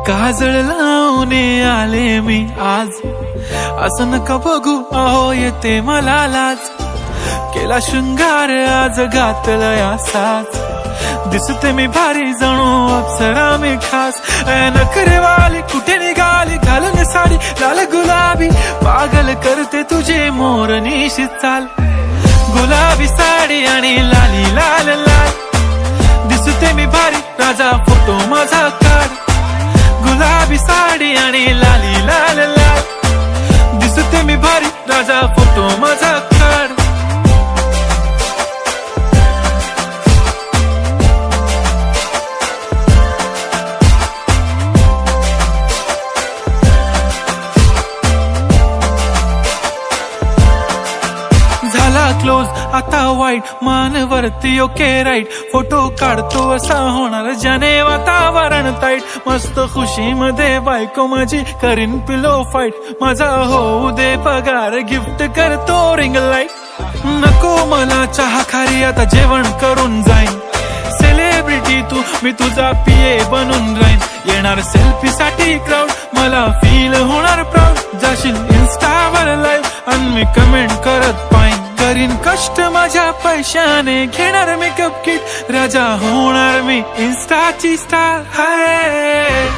काजळ लावून आले मी आज, असं नका बघू अहो येते मला लाज। केला शृंगार आज घातला साज, दिसते मी भारी जणू अप्सरा मी खास। नखरेवाली कुठे निघाली घालून साडी लाल गुलाबी, पागल करते तुझे मोरनीशी चाल। गुलाबी साडी आणि लाली लाल लाल, दिसते मी भारी राजा फोटो माझा काढ। गुलाबी साडी आणि लाली लाल लाल, दिसते मी भारी राजा फोटो माझा काढ। झाला क्लोज आता वाईट, मानवरती ओके राईट, फोटो काढतो असा होणार ज्याने वातावरण ताईट। मस्त खुशी मध्ये बायको माझी करीन पिलो फाईट, माझा होऊ दे पगार गिफ्ट करतो रिंग लाईट। नको मला चहा खारी आता जेवण करून जाईन, सेलिब्रिटी तू मी तुझा पीए बनून राहीन। येणार सेल्फी साठी क्राऊड मला फील होणार प्राऊड, जाशील इन्स्टावर लाईव्ह आणि मी कमेंट करत पाहिन। करीन कष्ट माझ्या पैशाने घेणार मेकअप किट, राजा होणार मी इन्स्टाची स्टार। हाय